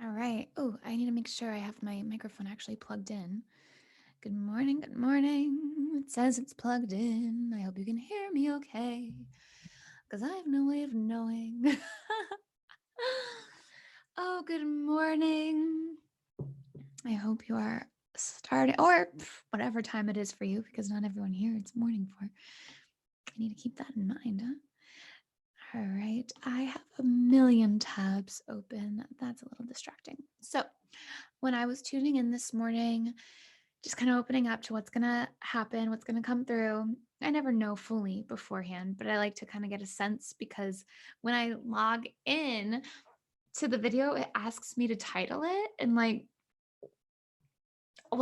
All right. Oh, I need to make sure I have my microphone actually plugged in. Good morning. Good morning. It says it's plugged in. I hope you can hear me okay, because I have no way of knowing. Oh, good morning. I hope you are starting, or whatever time it is for you, because not everyone here it's morning for. I need to keep that in mind, huh? All right, I have a million tabs open. That's a little distracting. So, when I was tuning in this morning, just kind of opening up to what's going to happen, what's going to come through, I never know fully beforehand, but I like to kind of get a sense because when I log in to the video, it asks me to title it and well,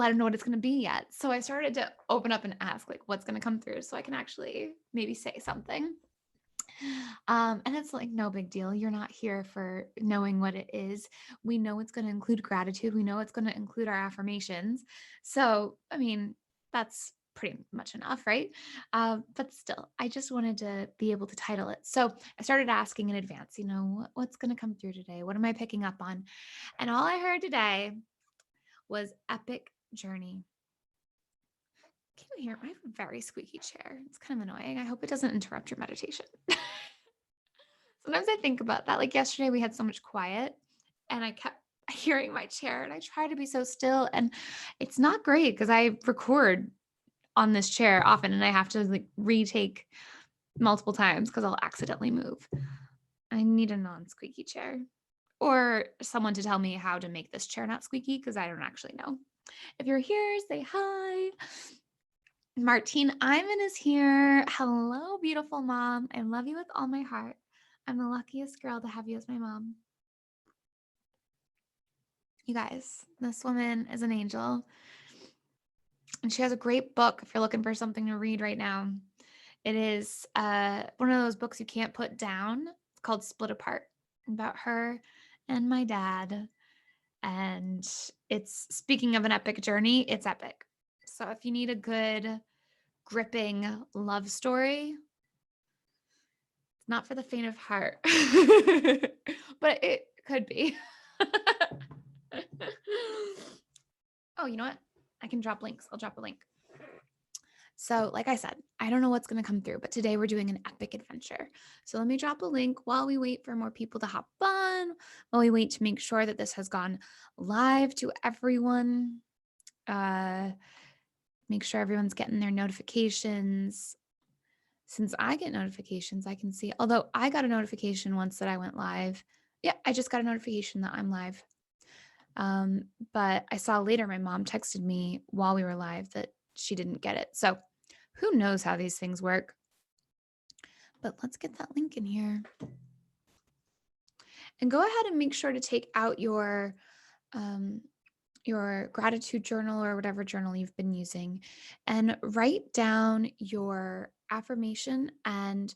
I don't know what it's going to be yet. So I started to open up and ask what's going to come through so I can actually maybe say something. And it's no big deal. You're not here for knowing what it is. We know it's going to include gratitude. We know it's going to include our affirmations. So, I mean, that's pretty much enough, right? But still, I just wanted to be able to title it. So I started asking in advance, what's going to come through today? What am I picking up on? And all I heard today was epic journey. Can you hear? I have a very squeaky chair. It's kind of annoying. I hope it doesn't interrupt your meditation. Sometimes I think about that. Like yesterday, we had so much quiet and I kept hearing my chair and I try to be so still. And it's not great because I record on this chair often and I have to retake multiple times because I'll accidentally move. I need a non squeaky chair or someone to tell me how to make this chair not squeaky because I don't actually know. If you're here, say hi. Martine Iman is here. Hello, beautiful mom. I love you with all my heart. I'm the luckiest girl to have you as my mom. You guys, this woman is an angel. And she has a great book if you're looking for something to read right now. It is one of those books you can't put down. It's called Split Apart, about her and my dad. And it's, speaking of an epic journey, it's epic. So if you need a good, gripping love story, it's not for the faint of heart, but it could be. Oh, you know what? I can drop links. I'll drop a link. So, like I said, I don't know what's going to come through, but today we're doing an epic adventure. So, let me drop a link while we wait for more people to hop on, while we wait to make sure that this has gone live to everyone. Make sure everyone's getting their notifications. Since I get notifications, I can see, although I got a notification once that I went live. Yeah, I just got a notification that I'm live. But I saw later my mom texted me while we were live that she didn't get it. So who knows how these things work? But let's get that link in here. And go ahead and make sure to take out your gratitude journal or whatever journal you've been using and write down your affirmation and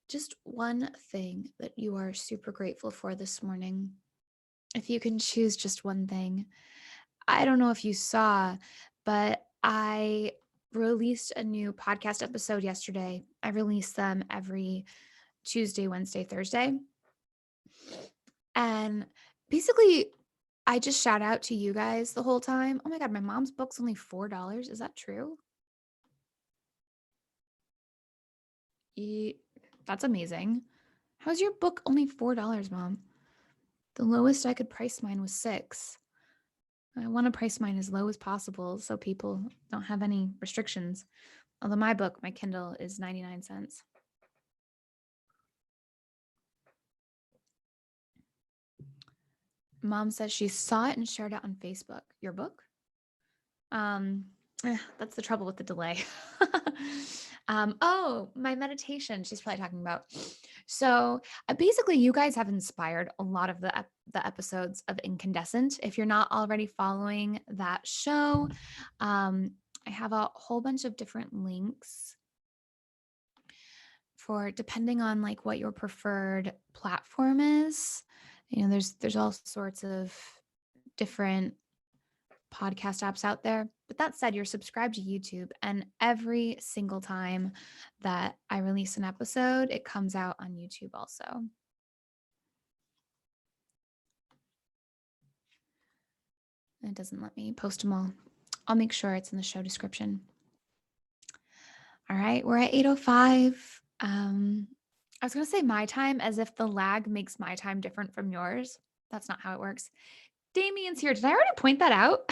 just one thing that you are super grateful for this morning. If you can choose just one thing. I don't know if you saw, but I released a new podcast episode yesterday. I release them every Tuesday, Wednesday, Thursday. And basically, I just shout out to you guys the whole time. Oh my God, my mom's book's only $4. Is that true? That's amazing. How's your book only $4, Mom? The lowest I could price mine was $6. I want to price mine as low as possible so people don't have any restrictions. Although my book, my Kindle, is 99 cents. Mom says she saw it and shared it on Facebook. Your book? That's the trouble with the delay. Oh, my meditation. She's probably talking about. So basically, you guys have inspired a lot of the episodes of Incandescent. If you're not already following that show, I have a whole bunch of different links for depending on what your preferred platform is. There's all sorts of different podcast apps out there. But that said, you're subscribed to YouTube, and every single time that I release an episode, it comes out on YouTube also. It doesn't let me post them all. I'll make sure it's in the show description. All right, we're at 8:05. I was going to say my time as if the lag makes my time different from yours. That's not how it works. Damien's here. Did I already point that out?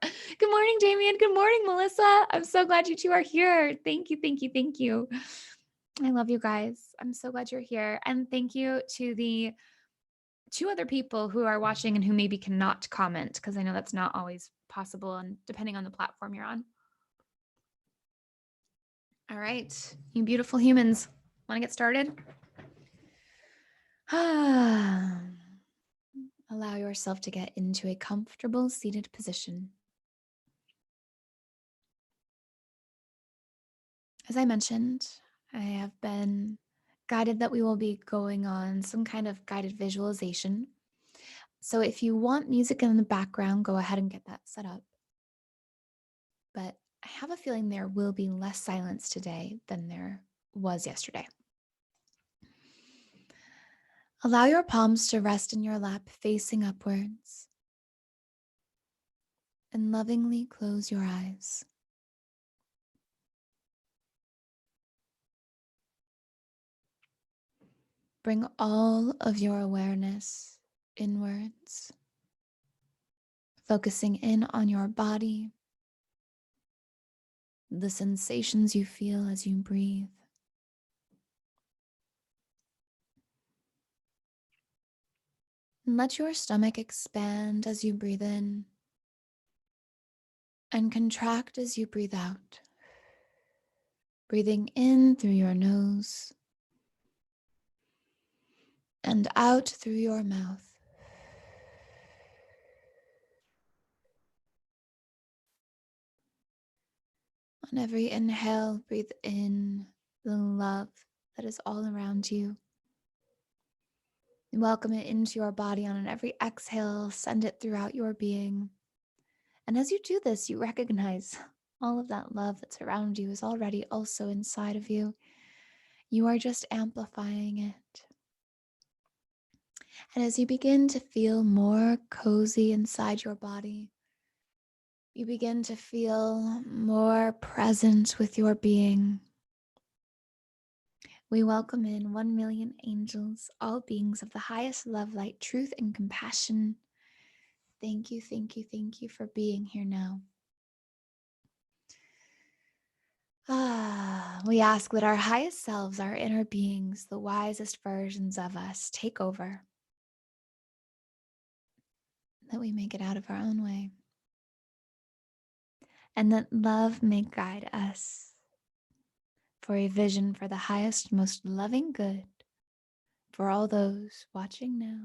Good morning, Damien. Good morning, Melissa. I'm so glad you two are here. Thank you, thank you, thank you. I love you guys. I'm so glad you're here. And thank you to the 2 other people who are watching and who maybe cannot comment, because I know that's not always possible and depending on the platform you're on. All right, you beautiful humans, want to get started? Allow yourself to get into a comfortable seated position. As I mentioned, I have been guided that we will be going on some kind of guided visualization. So if you want music in the background, go ahead and get that set up. But I have a feeling there will be less silence today than there was yesterday. Allow your palms to rest in your lap, facing upwards. And lovingly close your eyes. Bring all of your awareness inwards, focusing in on your body, the sensations you feel as you breathe. And let your stomach expand as you breathe in and contract as you breathe out. Breathing in through your nose and out through your mouth. On every inhale, breathe in the love that is all around you. Welcome it into your body. On every exhale, send it throughout your being. And as you do this, you recognize all of that love that's around you is already also inside of you. You are just amplifying it. And as you begin to feel more cozy inside your body, you begin to feel more present with your being. We welcome in 1 million angels, all beings of the highest love, light, truth, and compassion. Thank you, thank you, thank you for being here now. We ask that our highest selves, our inner beings, the wisest versions of us, take over. That we may get out of our own way. And that love may guide us for a vision for the highest, most loving good for all those watching now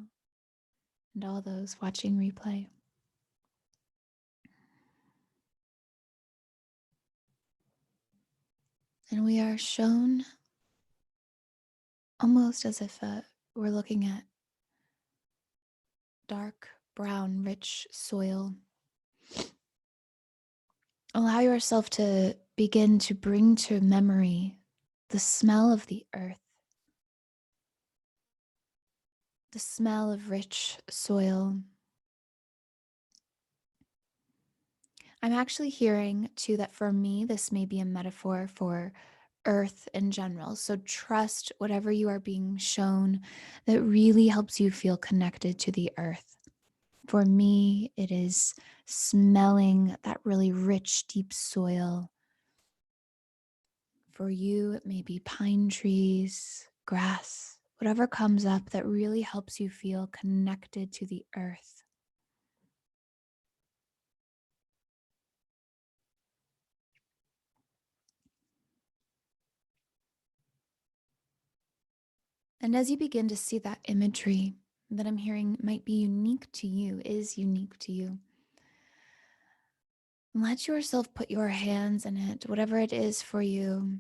and all those watching replay. And we are shown almost as if we're looking at dark, brown, rich soil. Allow yourself to begin to bring to memory the smell of the earth, the smell of rich soil. I'm actually hearing too that for me, this may be a metaphor for earth in general. So trust whatever you are being shown that really helps you feel connected to the earth. For me, it is smelling that really rich, deep soil. For you, it may be pine trees, grass, whatever comes up that really helps you feel connected to the earth. And as you begin to see that imagery that I'm hearing might be unique to you, is unique to you, let yourself put your hands in it, whatever it is for you.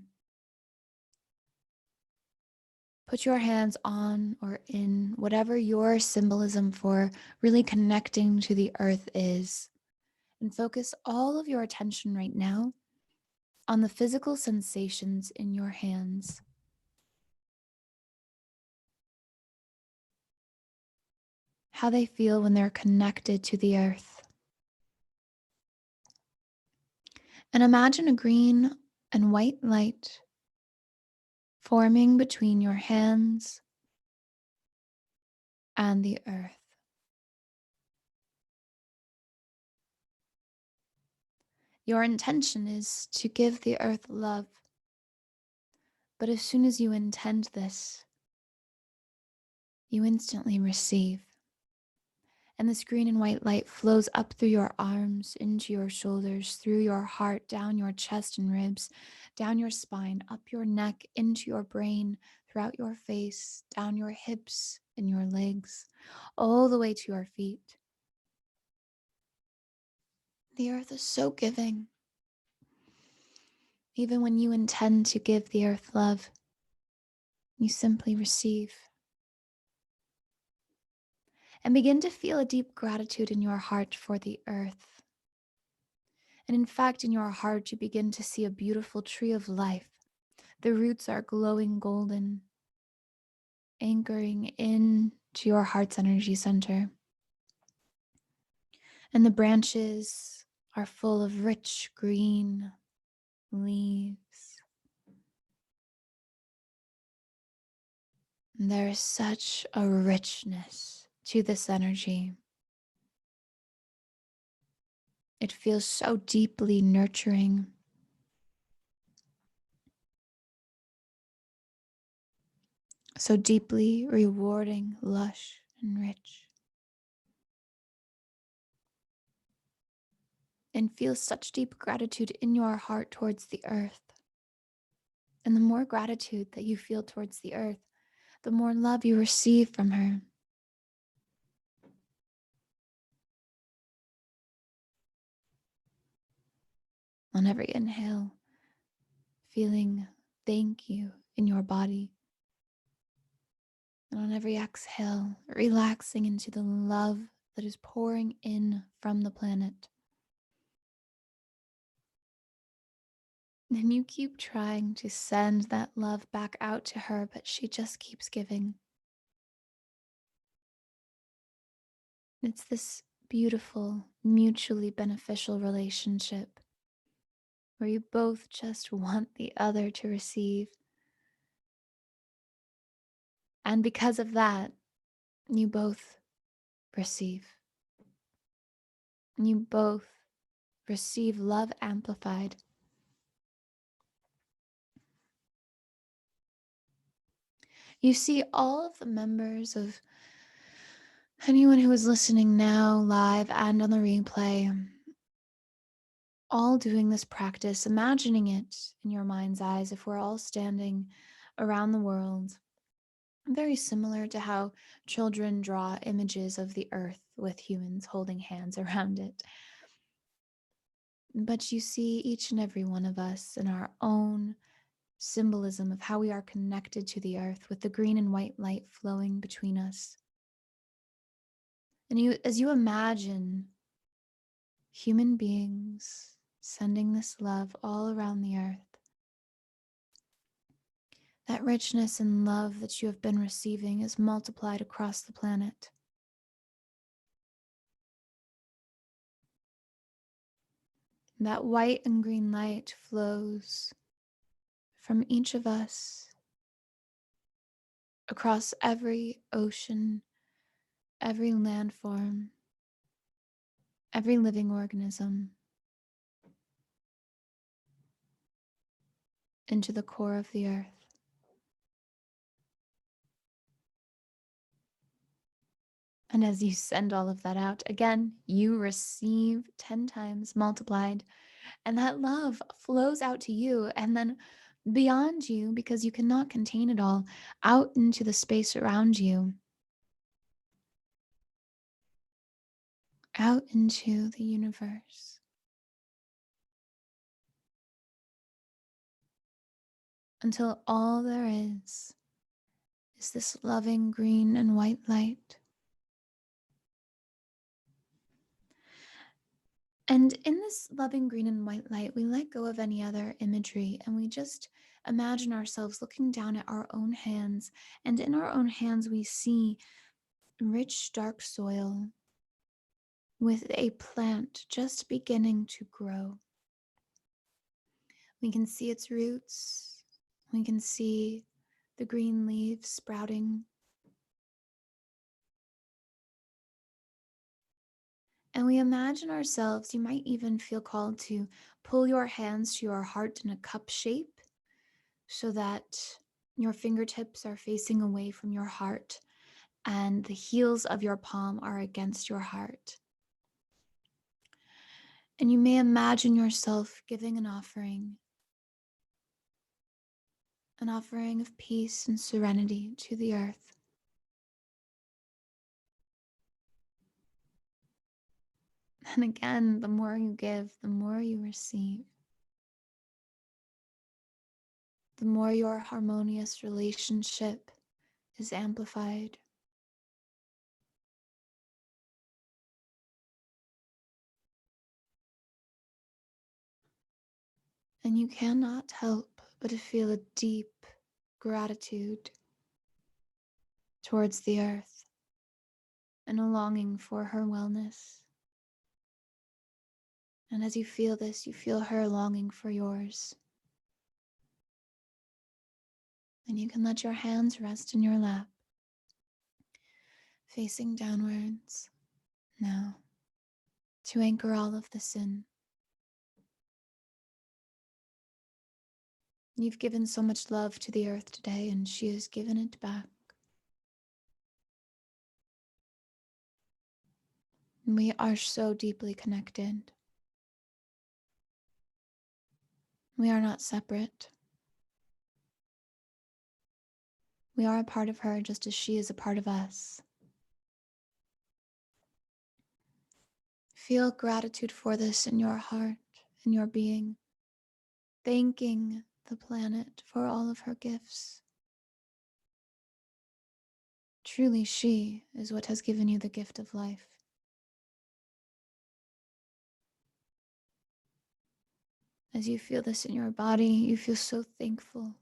Put your hands on or in whatever your symbolism for really connecting to the earth is. And focus all of your attention right now on the physical sensations in your hands. how they feel when they're connected to the earth. And imagine a green and white light forming between your hands and the earth. Your intention is to give the earth love. But as soon as you intend this, you instantly receive. And this green and white light flows up through your arms, into your shoulders, through your heart, down your chest and ribs, down your spine, up your neck, into your brain, throughout your face, down your hips and your legs, all the way to your feet. The earth is so giving. Even when you intend to give the earth love, you simply receive. And begin to feel a deep gratitude in your heart for the earth. And in fact, in your heart, you begin to see a beautiful tree of life. The roots are glowing golden, anchoring into your heart's energy center. And the branches are full of rich green leaves. And there is such a richness to this energy. It feels so deeply nurturing. So deeply rewarding, lush, and rich. And feel such deep gratitude in your heart towards the earth. And the more gratitude that you feel towards the earth, the more love you receive from her. On every inhale, feeling thank you in your body. And on every exhale, relaxing into the love that is pouring in from the planet. And you keep trying to send that love back out to her, but she just keeps giving. It's this beautiful, mutually beneficial relationship where you both just want the other to receive. And because of that, you both receive. You both receive love amplified. You see all of the members of anyone who is listening now, live and on the replay, all doing this practice, imagining it in your mind's eyes if we're all standing around the world. Very similar to how children draw images of the earth with humans holding hands around it. But you see each and every one of us in our own symbolism of how we are connected to the earth with the green and white light flowing between us. And as you imagine human beings sending this love all around the earth, that richness and love that you have been receiving is multiplied across the planet. That white and green light flows from each of us across every ocean, every landform, every living organism, into the core of the earth. And as you send all of that out, again, you receive 10 times multiplied. And that love flows out to you and then beyond you, because you cannot contain it all, out into the space around you, out into the universe. Until all there is this loving green and white light. And in this loving green and white light, we let go of any other imagery and we just imagine ourselves looking down at our own hands. And in our own hands, we see rich, dark soil with a plant just beginning to grow. We can see its roots. We can see the green leaves sprouting. And we imagine ourselves, you might even feel called to pull your hands to your heart in a cup shape so that your fingertips are facing away from your heart and the heels of your palm are against your heart. And you may imagine yourself giving an offering of peace and serenity to the earth. And again, the more you give, the more you receive. The more your harmonious relationship is amplified. And you cannot help but to feel a deep gratitude towards the earth and a longing for her wellness. And as you feel this, you feel her longing for yours. And you can let your hands rest in your lap, facing downwards now, to anchor all of this in. You've given so much love to the earth today, and she has given it back. We are so deeply connected. We are not separate. We are a part of her just as she is a part of us. Feel gratitude for this in your heart, in your being, thanking the planet for all of her gifts. Truly, she is what has given you the gift of life. As you feel this in your body, you feel so thankful.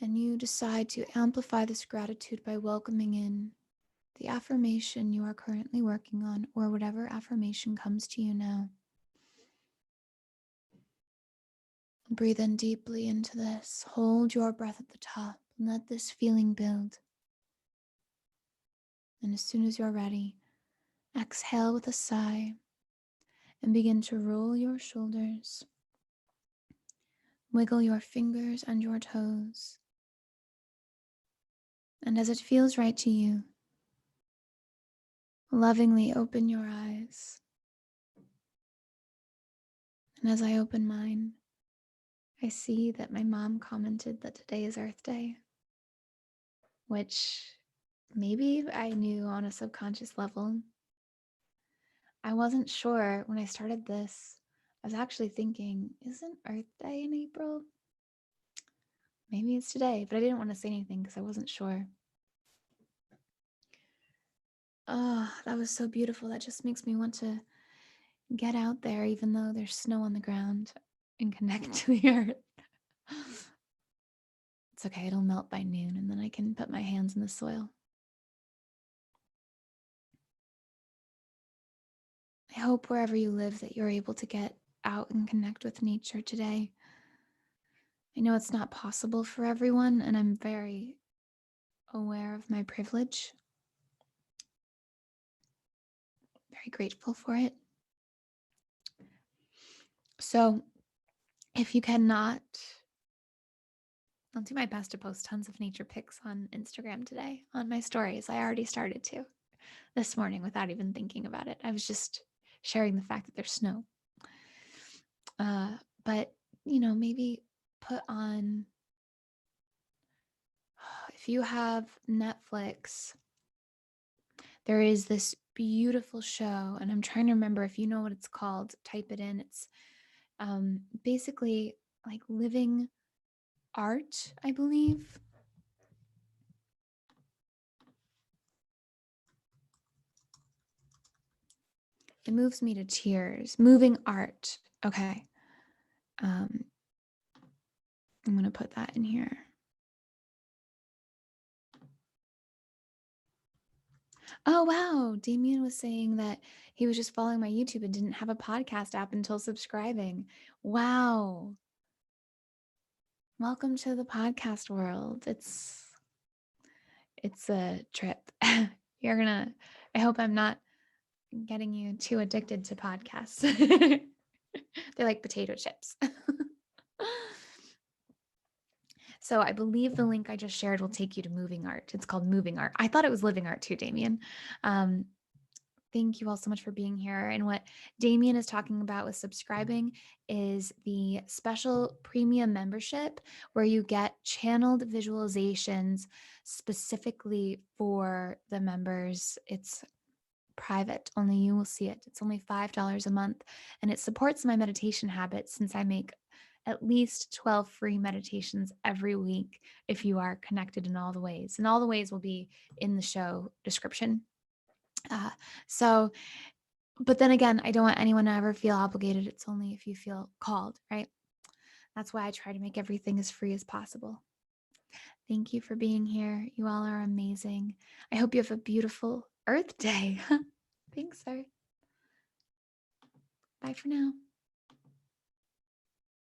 And you decide to amplify this gratitude by welcoming in the affirmation you are currently working on, or whatever affirmation comes to you now. Breathe in deeply into this. Hold your breath at the top and let this feeling build. And as soon as you're ready, exhale with a sigh and begin to roll your shoulders. Wiggle your fingers and your toes. And as it feels right to you, lovingly open your eyes. And as I open mine, I see that my mom commented that today is Earth Day, which maybe I knew on a subconscious level. I wasn't sure when I started this. I was actually thinking, isn't Earth Day in April? Maybe it's today, but I didn't want to say anything because I wasn't sure. Oh, that was so beautiful. That just makes me want to get out there, even though there's snow on the ground, and connect to the earth. It's okay, it'll melt by noon, and then I can put my hands in the soil. I hope wherever you live that you're able to get out and connect with nature today. I know it's not possible for everyone, and I'm very aware of my privilege. Very grateful for it. So, if you cannot, I'll do my best to post tons of nature pics on Instagram today on my stories. I already started to this morning without even thinking about it. I was just sharing the fact that there's snow. But, maybe put on, if you have Netflix, there is this beautiful show, and I'm trying to remember if you know what it's called, type it in. It's basically like living art, I believe. It moves me to tears. Moving art. Okay. I'm going to put that in here. Oh, wow. Damien was saying that he was just following my YouTube and didn't have a podcast app until subscribing. Wow. Welcome to the podcast world. It's a trip. I hope I'm not getting you too addicted to podcasts. They're like potato chips. So I believe the link I just shared will take you to Moving Art. It's called Moving Art. I thought it was Living Art too, Damien. Um, Thank you all so much for being here. And what Damien is talking about with subscribing is the special premium membership where you get channeled visualizations specifically for the members. It's private, only you will see it. It's only $5 a month, and it supports my meditation habits since I make at least 12 free meditations every week if you are connected in all the ways. And all the ways will be in the show description. Uh, so, but then again, I don't want anyone to ever feel obligated. It's only if you feel called, right? That's why I try to make everything as free as possible. Thank you for being here. You all are amazing. I hope you have a beautiful Earth Day. Thanks, sir. Bye for now.